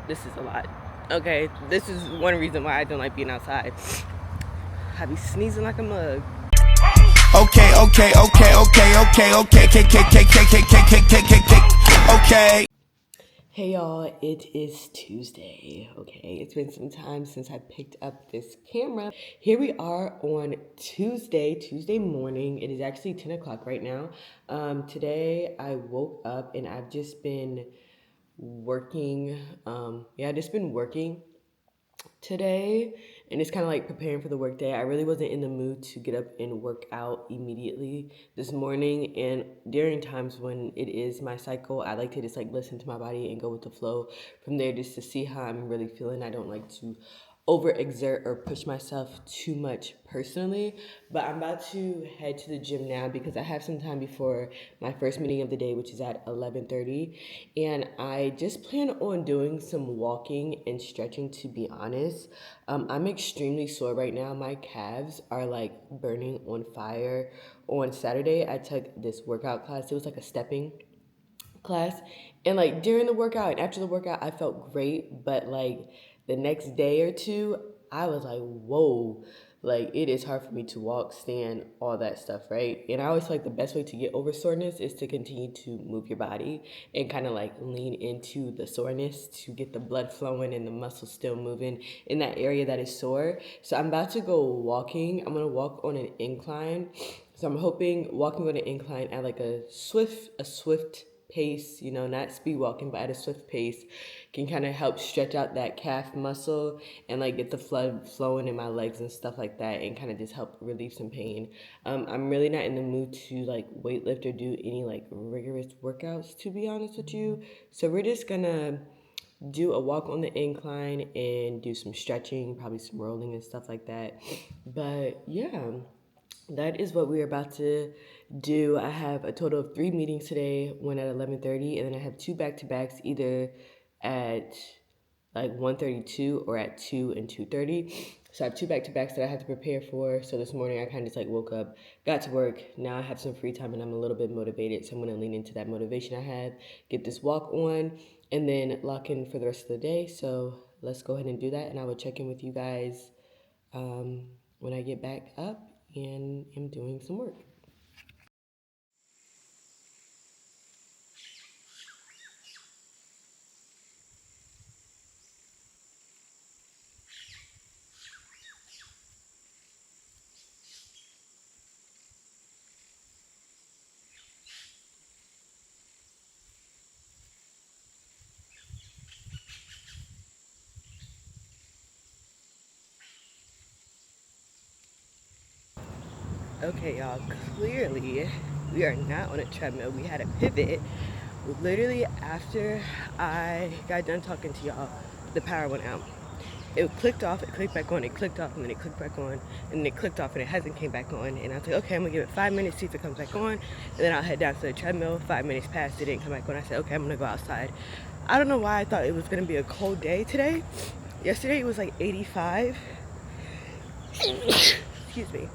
This is a lot. Okay, this is one reason why I don't like being outside. I be sneezing like a mug. Okay. Hey y'all, it is Tuesday. Okay, it's been some time since I picked up this camera. Here we are on Tuesday morning. It is actually 10 o'clock right now. Today I woke up and I've just been working. I've just been working today, and it's kind of like preparing for the work day. I really wasn't in the mood to get up and work out immediately this morning, and during times when it is my cycle, I like to just like listen to my body and go with the flow from there, just to see how I'm really feeling. I don't like to overexert or push myself too much personally, but I'm about to head to the gym now because I have some time before my first meeting of the day, which is at 11:30, and I just plan on doing some walking and stretching, to be honest. I'm extremely sore right now. My calves are like burning on fire. On Saturday I took this workout class. It was like a stepping class, and like during the workout and after the workout I felt great, but like the next day or two I was like, whoa, like it is hard for me to walk, stand, all that stuff, right? And I always feel like the best way to get over soreness is to continue to move your body and kind of like lean into the soreness to get the blood flowing and the muscles still moving in that area that is sore. So I'm about to go walking. I'm gonna walk on an incline, so I'm hoping walking on an incline at like a swift pace, you know, not speed walking, but at a swift pace, can kind of help stretch out that calf muscle and like get the blood flowing in my legs and stuff like that, and kind of just help relieve some pain. I'm really not in the mood to like weightlift or do any like rigorous workouts, to be honest with you. So we're just gonna do a walk on the incline and do some stretching, probably some rolling and stuff like that. But yeah, that is what we're about to do. I have a total of 3 meetings today, one at 11:30, and then I have 2 back-to-backs, either at like 1:32 or at 2 and 2:30. So I have 2 back-to-backs that I have to prepare for. So this morning I kind of just like woke up, got to work. Now I have some free time and I'm a little bit motivated. So I'm going to lean into that motivation I have, get this walk on, and then lock in for the rest of the day. So let's go ahead and do that. And I will check in with you guys when I get back up and am doing some work. Okay, y'all, clearly we are not on a treadmill. We had a pivot. Literally after I got done talking to y'all, the power went out. It clicked off, it clicked back on, it clicked off, and then it clicked back on, and then it clicked off, and it hasn't came back on. And I was like, okay, I'm gonna give it 5 minutes, see if it comes back on, and then I'll head down to the treadmill. 5 minutes passed, it didn't come back on. I said, okay, I'm gonna go outside. I don't know why I thought it was gonna be a cold day today. Yesterday it was like 85. Excuse me.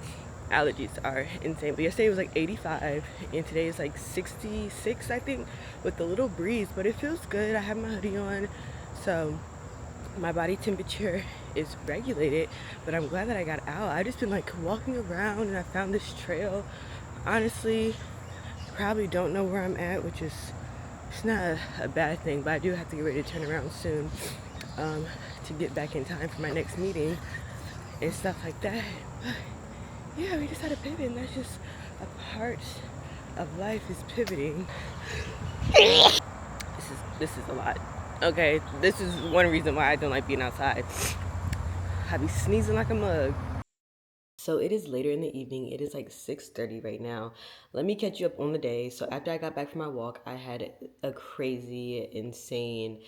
Allergies are insane. But yesterday it was like 85, and today is like 66, I think, with a little breeze. But it feels good. I have my hoodie on, so my body temperature is regulated. But I'm glad that I got out. I've just been like walking around, and I found this trail. Honestly, probably don't know where I'm at, which is, it's not a bad thing. But I do have to get ready to turn around soon to get back in time for my next meeting and stuff like that. But yeah, we just had a pivot, and that's just a part of life, is pivoting. This is a lot. Okay, this is one reason why I don't like being outside. I be sneezing like a mug. So it is later in the evening. It is like 6:30 right now. Let me catch you up on the day. So after I got back from my walk, I had a crazy, insane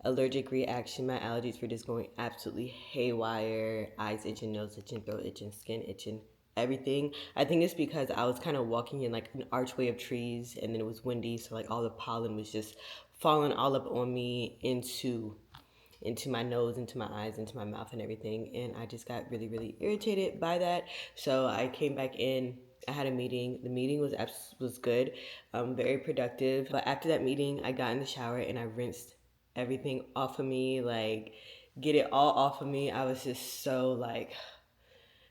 allergic reaction. My allergies were just going absolutely haywire. Eyes itching, nose itching, throat itching, skin itching, everything. I think it's because I was kind of walking in like an archway of trees, and then it was windy, so like all the pollen was just falling all up on me into my nose, into my eyes, into my mouth and everything. And I just got really, really irritated by that. So I came back in. I had a meeting. The meeting was good, very productive. But after that meeting, I got in the shower and I rinsed everything off of me, like get it all off of me. I was just so like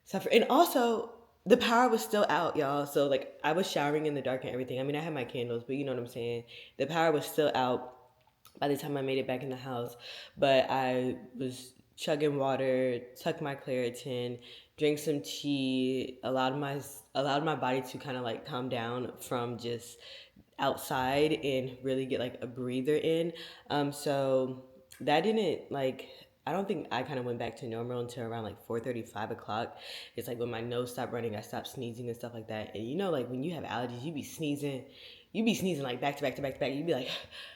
suffer. And also, the power was still out, y'all. So like I was showering in the dark and everything. I mean, I had my candles, but you know what I'm saying. The power was still out by the time I made it back in the house. But I was chugging water, tucked my Claritin, drank some tea, allowed my body to kind of like calm down from just outside and really get like a breather in. So that didn't like I don't think I kind of went back to normal until around like 4:30, 5 o'clock. It's like when my nose stopped running, I stopped sneezing and stuff like that. And you know, like when you have allergies, you be sneezing like back to back to back to back. You be like,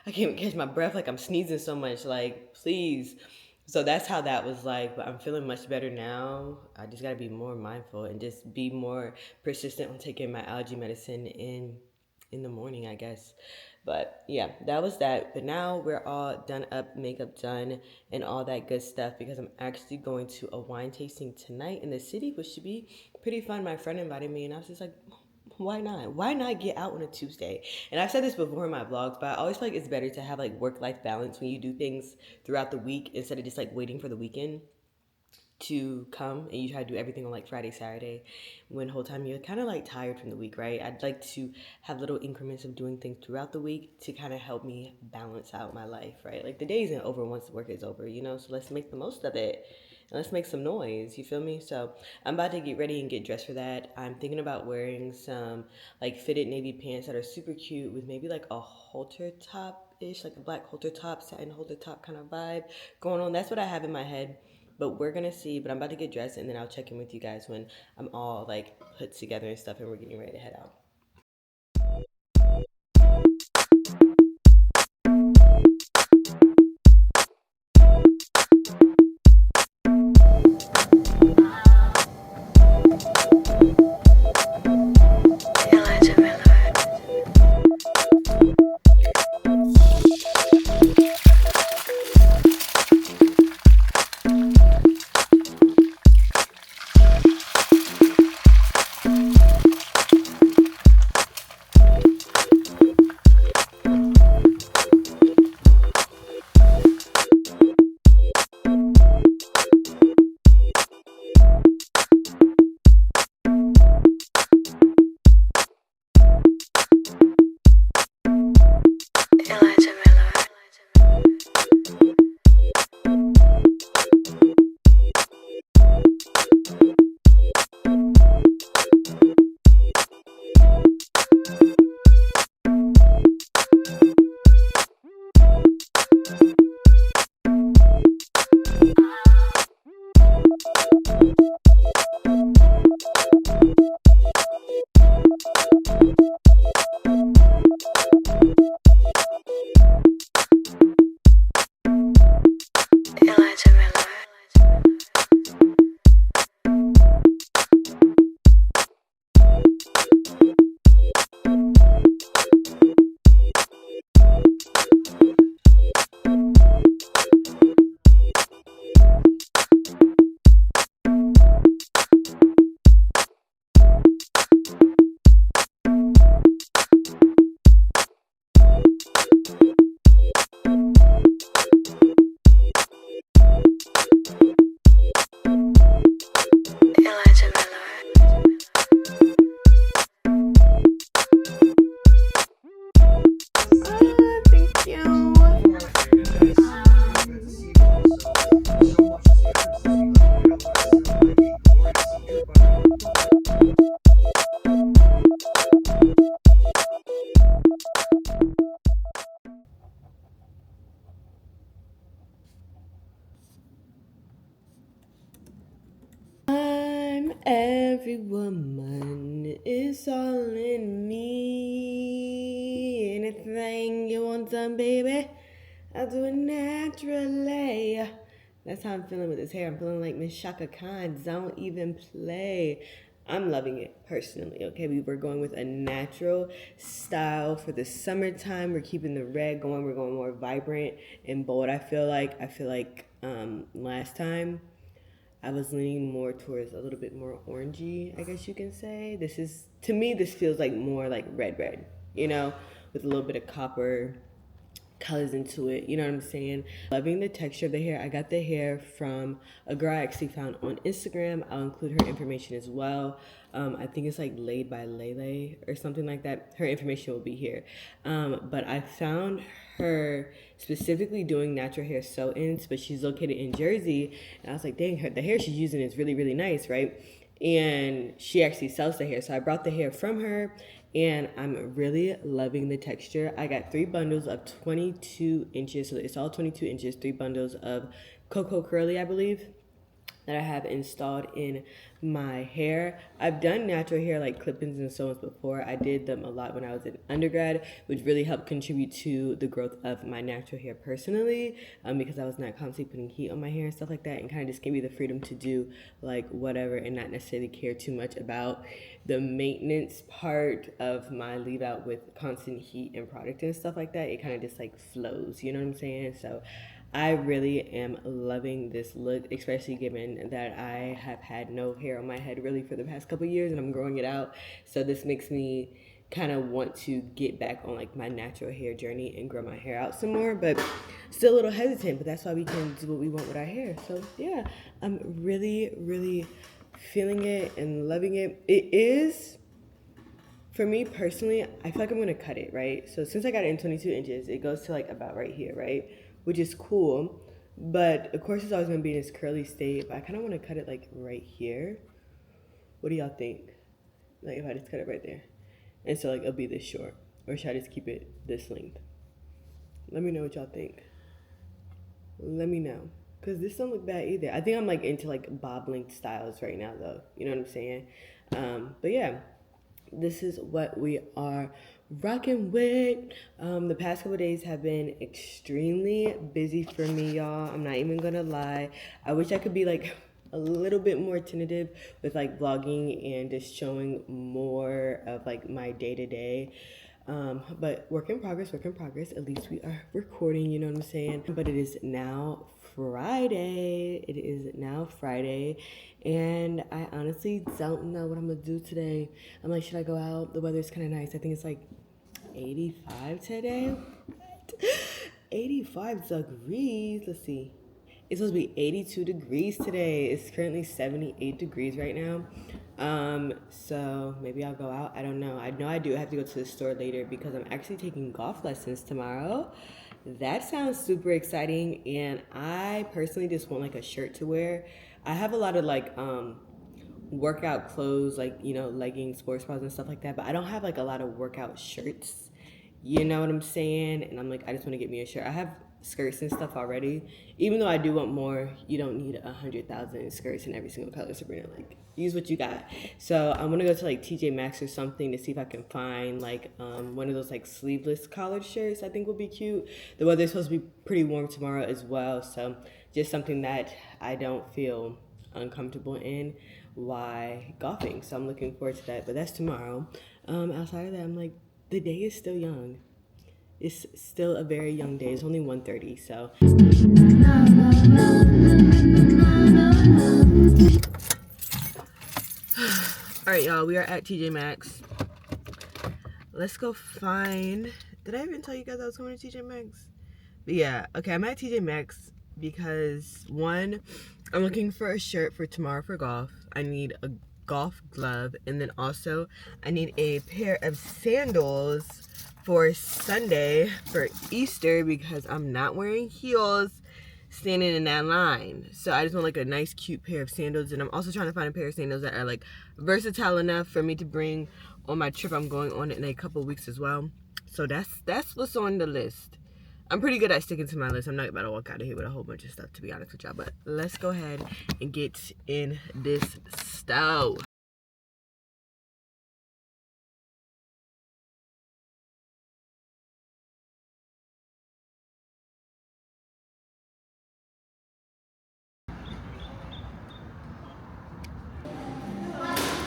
I can't even catch my breath, like I'm sneezing so much, like please. So that's how that was like, but I'm feeling much better now. I just gotta be more mindful and just be more persistent on taking my allergy medicine in the morning, I guess. But yeah, that was that. But now we're all done up, makeup done, and all that good stuff because I'm actually going to a wine tasting tonight in the city, which should be pretty fun. My friend invited me, and I was just like, why not? Why not get out on a Tuesday? And I've said this before in my vlogs, but I always feel like it's better to have like work life balance when you do things throughout the week instead of just like waiting for the weekend to come and you try to do everything on like Friday, Saturday, when the whole time you're kind of like tired from the week, right? I'd like to have little increments of doing things throughout the week to kind of help me balance out my life, right? Like the day isn't over once the work is over, you know? So let's make the most of it. And let's make some noise, you feel me? So I'm about to get ready and get dressed for that. I'm thinking about wearing some like fitted navy pants that are super cute with maybe like a halter top ish, like a black halter top, satin halter top kind of vibe going on. That's what I have in my head, but we're gonna see. But I'm about to get dressed and then I'll check in with you guys when I'm all like put together and stuff and we're getting ready to head out. Thank you. I'm every woman is all in me. Anything you want done, baby, I'll do it naturally. That's how I'm feeling with this hair. I'm feeling like Miss Shaka Khan. Don't even play. I'm loving it personally. Okay, we were going with a natural style for the summertime. We're keeping the red going. We're going more vibrant and bold. I feel like last time I was leaning more towards a little bit more orangey, I guess you can say. This is, to me, this feels like more like red, you know, with a little bit of copper colors into it, you know what I'm saying? Loving the texture of the hair. I got the hair from a girl I actually found on Instagram. I'll include her information as well. I think it's like Laid by Lele or something like that. Her information will be here. But I found her specifically doing natural hair sew-ins, but she's located in Jersey. And I was like, dang, the hair she's using is really, really nice, right? And she actually sells the hair. So I brought the hair from her and I'm really loving the texture. I got 3 bundles of 22 inches. So it's all 22 inches, 3 bundles of Cocoa Curly, I believe, that I have installed in my hair. I've done natural hair like clip-ins and sew-ins before. I did them a lot when I was in undergrad, which really helped contribute to the growth of my natural hair personally, because I was not constantly putting heat on my hair and stuff like that, and kind of just gave me the freedom to do like whatever and not necessarily care too much about the maintenance part of my leave out with constant heat and product and stuff like that. It kind of just like flows, you know what I'm saying? So I really am loving this look, especially given that I have had no hair on my head really for the past couple years and I'm growing it out. So this makes me kind of want to get back on like my natural hair journey and grow my hair out some more, but still a little hesitant, but that's why we can do what we want with our hair. So yeah, I'm really, really feeling it and loving it. It is, for me personally, I feel like I'm gonna cut it, right? So since I got it in 22 inches, it goes to like about right here, right? Which is cool. But of course it's always gonna be in this curly state, but I kinda wanna cut it like right here. What do y'all think? Like if I just cut it right there. And so like it'll be this short. Or should I just keep it this length? Let me know what y'all think. Let me know. Cause this don't look bad either. I think I'm like into like bob length styles right now though. You know what I'm saying? But yeah, this is what we are rocking with. The past couple days have been extremely busy for me, y'all. I'm not even gonna lie. I wish I could be like a little bit more tentative with like vlogging and just showing more of like my day to day. But work in progress, work in progress. At least we are recording, you know what I'm saying? But it is now Friday. It is now Friday. And I honestly don't know what I'm gonna do today. I'm like, should I go out? The weather's kind of nice. I think it's like 85 today. What? 85 degrees. Let's see. It's supposed to be 82 degrees today. It's currently 78 degrees right now. So maybe I'll go out. I don't know. I know I do have to go to the store later because I'm actually taking golf lessons tomorrow. That sounds super exciting. And I personally just want like a shirt to wear. I have a lot of like workout clothes, like, you know, leggings, sports bras and stuff like that, but I don't have like a lot of workout shirts. You know what I'm saying? And I'm like, I just want to get me a shirt. I have skirts and stuff already. Even though I do want more, you don't need 100,000 skirts in every single color, Sabrina. Like, use what you got. So I'm gonna go to like TJ Maxx or something to see if I can find like one of those like sleeveless collared shirts. I think would be cute. The weather's supposed to be pretty warm tomorrow as well, so just something that I don't feel uncomfortable in while golfing. So I'm looking forward to that. But that's tomorrow. Outside of that, I'm like, the day is still young. It's still a very young day. It's only 1:30, so. All right, y'all, we are at TJ Maxx. Let's go find, did I even tell you guys I was going to TJ Maxx? But yeah, okay, I'm at TJ Maxx because one, I'm looking for a shirt for tomorrow for golf. I need a golf glove, and then also I need a pair of sandals for Sunday for Easter because I'm not wearing heels standing in that line. So I just want like a nice cute pair of sandals, and I'm also trying to find a pair of sandals that are like versatile enough for me to bring on my trip I'm going on in a couple weeks as well. So that's what's on the list. I'm pretty good at sticking to my list. I'm not about to walk out of here with a whole bunch of stuff, to be honest with y'all. But let's go ahead and get in this stove.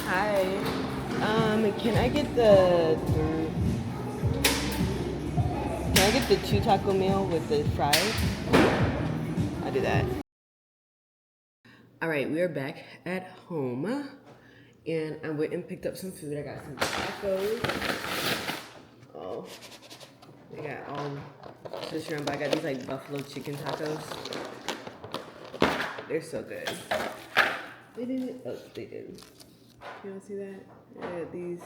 Hi. Can I get the 2 taco meal with the fries? I'll do that. All right, we are back at home, and I went and picked up some food. I got some tacos. Oh, They got all this around, but I got these like buffalo chicken tacos. They're so good. They didn't. Oh, they did. You don't see that? I got these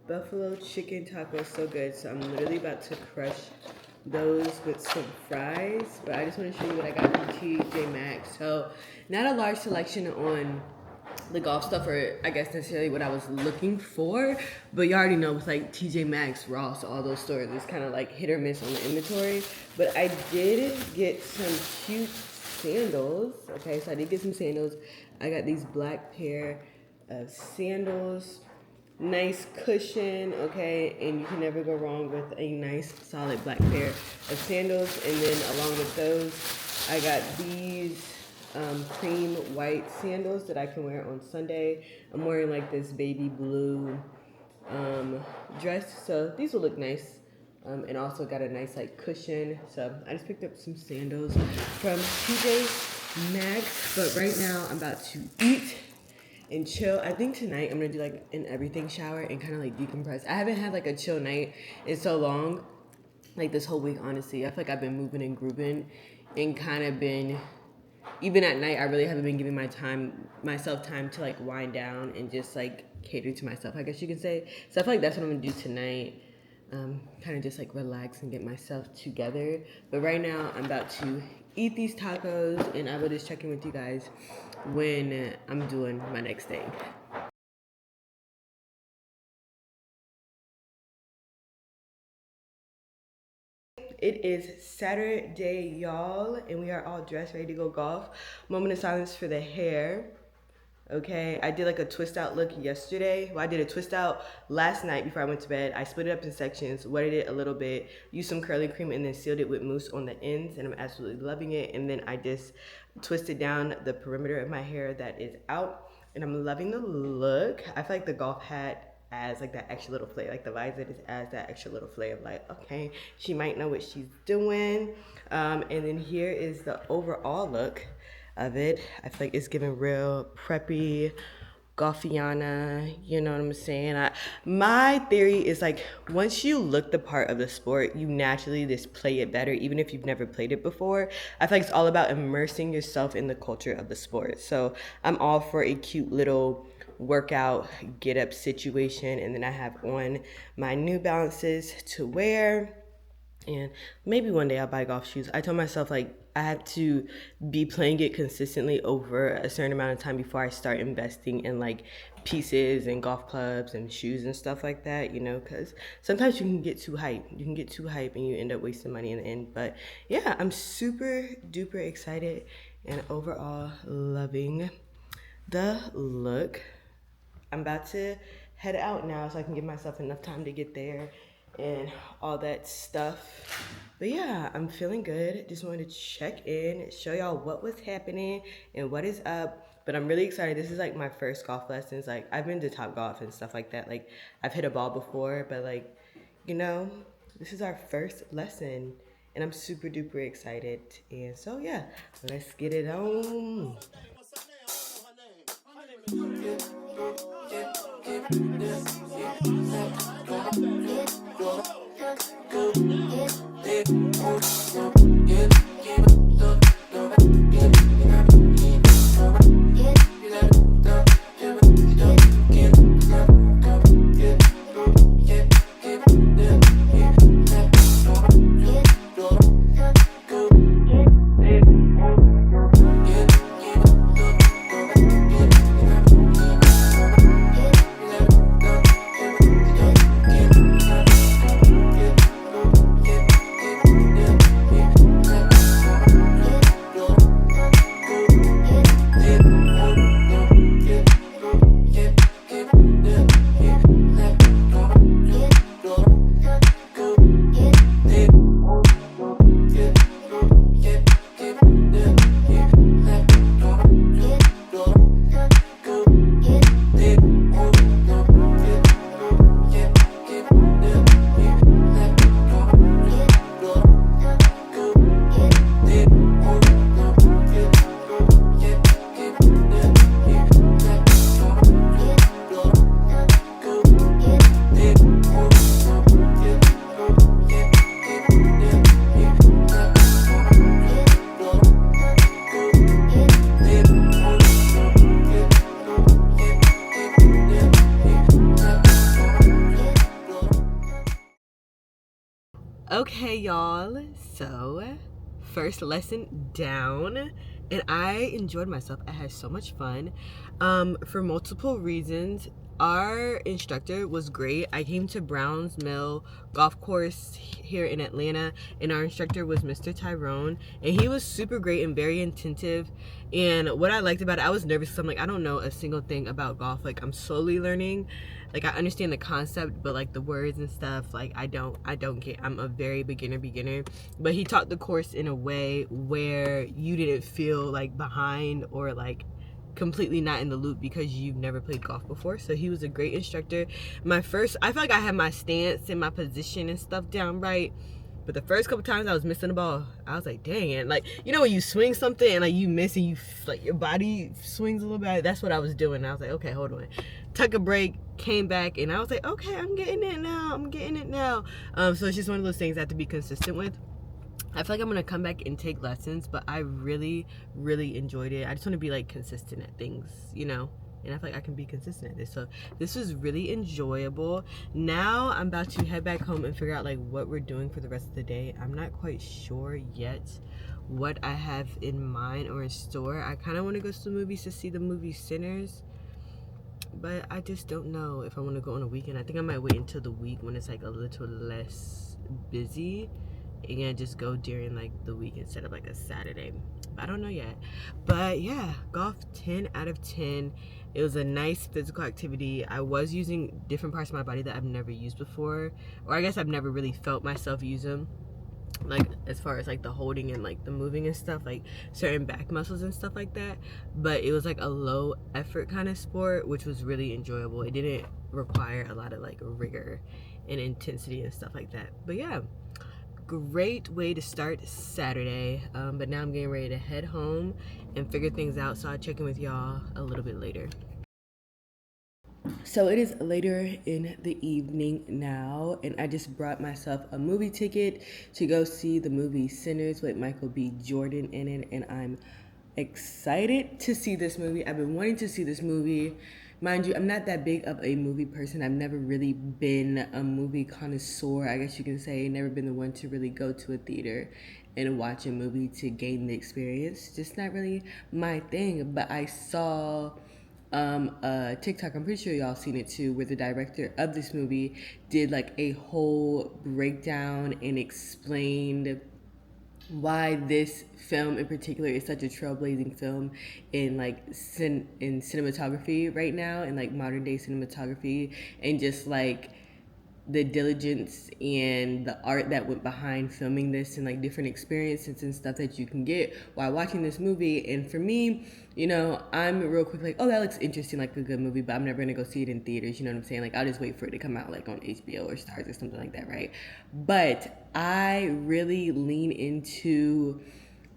buffalo chicken tacos, so good. So I'm literally about to crush those with some fries. But I just want to show you what I got from TJ Maxx. So not a large selection on the golf stuff, or I guess necessarily what I was looking for, but you already know with like TJ Maxx, Ross, all those stores, it's kind of like hit or miss on the inventory. But I did get some cute sandals. Okay, so I did get some sandals. I got these black pair of sandals, nice cushion, okay, and you can never go wrong with a nice solid black pair of sandals. And then along with those, I got these cream white sandals that I can wear on Sunday. I'm wearing like this baby blue dress, so these will look nice. And also got a nice like cushion. So I just picked up some sandals from TJ Maxx. But right now I'm about to eat and chill. I think tonight I'm gonna do like an everything shower and kind of like decompress. I haven't had like a chill night in so long, like this whole week, honestly. I feel like I've been moving and grooving and kind of been, even at night, I really haven't been giving myself time to like wind down and just like cater to myself, I guess you can say. So I feel like that's what I'm gonna do tonight. Kind of just like relax and get myself together. But right now I'm about to eat these tacos, and I will just check in with you guys when I'm doing my next thing. It is Saturday, y'all, and we are all dressed, ready to go golf. Moment of silence for the hair. Okay, I did like a twist out look yesterday. Well, I did a twist out last night before I went to bed. I split it up in sections, wetted it a little bit, used some curling cream, and then sealed it with mousse on the ends, and I'm absolutely loving it. And then I just twisted down the perimeter of my hair that is out, and I'm loving the look. I feel like the golf hat adds like that extra little flair, like the visor just adds that extra little flair of like, okay, she might know what she's doing. And then here is the overall look of it. I feel like it's giving real preppy, golfiana, you know what I'm saying? My theory is like, once you look the part of the sport, you naturally just play it better, even if you've never played it before. I feel like it's all about immersing yourself in the culture of the sport. So I'm all for a cute little workout get up situation. And then I have on my New Balances to wear, and maybe one day I'll buy golf shoes. I told myself like I have to be playing it consistently over a certain amount of time before I start investing in like pieces and golf clubs and shoes and stuff like that, you know, because sometimes you can get too hype. You can get too hype and you end up wasting money in the end. But yeah, I'm super duper excited and overall loving the look. I'm about to head out now so I can give myself enough time to get there and all that stuff. But yeah, I'm feeling good. Just wanted to check in, show y'all what was happening and what is up. But I'm really excited. This is like my first golf lessons. Like I've been to Top Golf and stuff like that. Like I've hit a ball before, but like, you know, this is our first lesson and I'm super duper excited. And so yeah, let's get it on. Okay, y'all. So, first lesson down, and I enjoyed myself. I had so much fun, for multiple reasons. Our instructor was great. I came to Browns Mill Golf Course here in Atlanta, and our instructor was Mr. Tyrone, and he was super great and very attentive. And what I liked about it, I was nervous because I'm like, I don't know a single thing about golf. Like, I'm slowly learning. Like, I understand the concept, but like the words and stuff, like I don't get. I'm a very beginner. But he taught the course in a way where you didn't feel like behind or like completely not in the loop because you've never played golf before. So he was a great instructor. I feel like I had my stance and my position and stuff down right, but the first couple times I was missing the ball, I was like, dang it. Like, you know when you swing something and like you miss and you like your body swings a little bit? That's what I was doing. I was like, okay, hold on. Took a break, came back, and I was like, okay, I'm getting it now. So it's just one of those things I have to be consistent with. I feel like I'm gonna come back and take lessons, but I really, really enjoyed it. I just want to be like consistent at things, you know, and I feel like I can be consistent at this. So this was really enjoyable. Now I'm about to head back home and figure out like what we're doing for the rest of the day. I'm not quite sure yet what I have in mind or in store. I kind of want to go to the movies to see the movie Sinners, but I just don't know if I want to go on a weekend. I think I might wait until the week when it's like a little less busy and just go during like the week instead of like a Saturday. I don't know yet. But yeah, golf 10 out of 10. It was a nice physical activity. I was using different parts of my body that I've never used before, or I guess I've never really felt myself use them, like as far as like the holding and like the moving and stuff, like certain back muscles and stuff like that. But it was like a low effort kind of sport, which was really enjoyable. It didn't require a lot of like rigor and intensity and stuff like that. But yeah, great way to start Saturday. But now I'm getting ready to head home and figure things out, so I'll check in with y'all a little bit later. So it is later in the evening now, and I just brought myself a movie ticket to go see the movie Sinners with Michael B. Jordan in it, and I'm excited to see this movie. I've been wanting to see this movie. Mind you, I'm not that big of a movie person. I've never really been a movie connoisseur, I guess you can say. Never been the one to really go to a theater and watch a movie to gain the experience. Just not really my thing. But I saw TikTok, I'm pretty sure y'all seen it too, where the director of this movie did like a whole breakdown and explained why this film in particular is such a trailblazing film in like in cinematography right now, in like modern day cinematography, and just like the diligence and the art that went behind filming this, and like different experiences and stuff that you can get while watching this movie. And for me, you know, I'm real quick like, oh, that looks interesting, like a good movie, but I'm never gonna go see it in theaters, you know what I'm saying? Like, I'll just wait for it to come out like on HBO or Stars or something like that, right? But I really lean into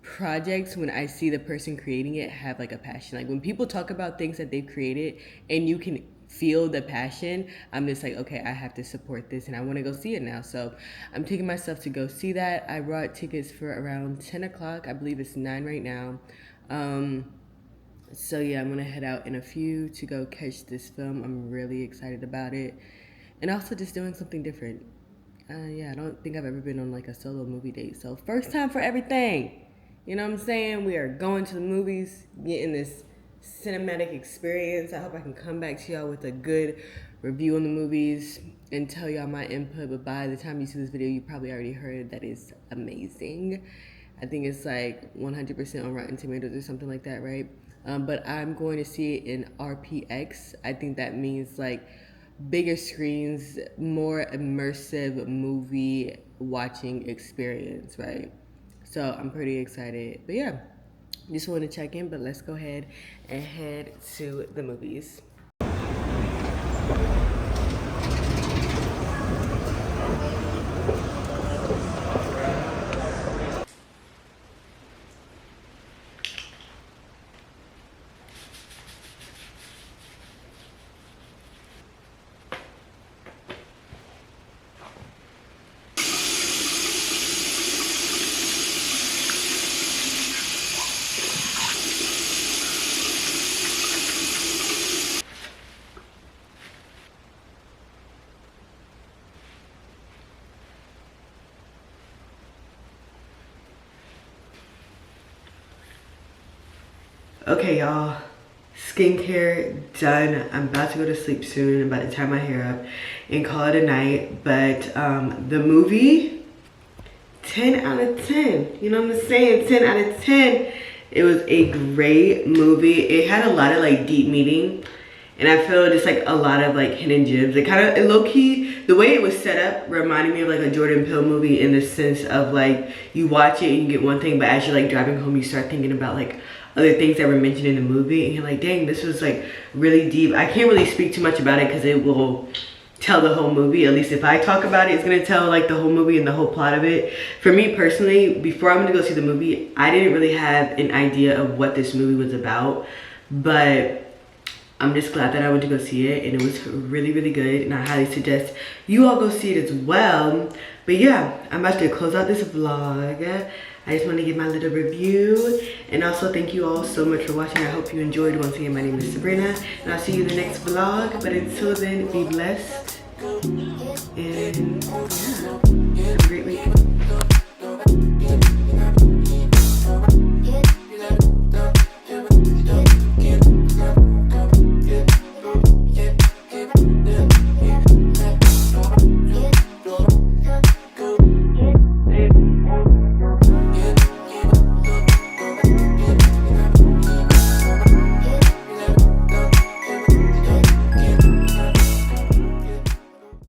projects when I see the person creating it have like a passion. Like when people talk about things that they've created and you can feel the passion, I'm just like, okay, I have to support this and I want to go see it now. So I'm taking myself to go see that. I bought tickets for around 10 o'clock. I believe it's 9 right now. So yeah, I'm gonna head out in a few to go catch this film. I'm really excited about it, and also just doing something different. Yeah, I don't think I've ever been on like a solo movie date, so first time for everything. You know what I'm saying? We are going to the movies, getting this cinematic experience. I hope I can come back to y'all with a good review on the movies and tell y'all my input. But by the time you see this video, you probably already heard that it's amazing. I think it's like 100% on Rotten Tomatoes or something like that, right? But I'm going to see it in RPX. I think that means like bigger screens, more immersive movie watching experience, right? So I'm pretty excited. But yeah, just want to check in, but let's go ahead and head to the movies. Okay, y'all. Skincare done. I'm about to go to sleep soon. I'm about to tie my hair up and call it a night. But the movie, 10 out of 10. You know what I'm saying? 10 out of 10. It was a great movie. It had a lot of like deep meaning. And I feel just like a lot of like hidden gems. It kind of, low-key, the way it was set up reminded me of like a Jordan Peele movie in the sense of like, you watch it and you get one thing, but as you're like driving home, you start thinking about like other things that were mentioned in the movie. And you're like, dang, this was like really deep. I can't really speak too much about it because it will tell the whole movie. At least if I talk about it, it's gonna tell like the whole movie and the whole plot of it. For me personally, before I'm gonna go see the movie, I didn't really have an idea of what this movie was about. But I'm just glad that I went to go see it, and it was really, really good, and I highly suggest you all go see it as well. But yeah, I'm about to close out this vlog. I just want to give my little review, and also thank you all so much for watching. I hope you enjoyed. Once again, my name is Sabrina, and I'll see you in the next vlog. But until then, be blessed, and yeah, have a great week.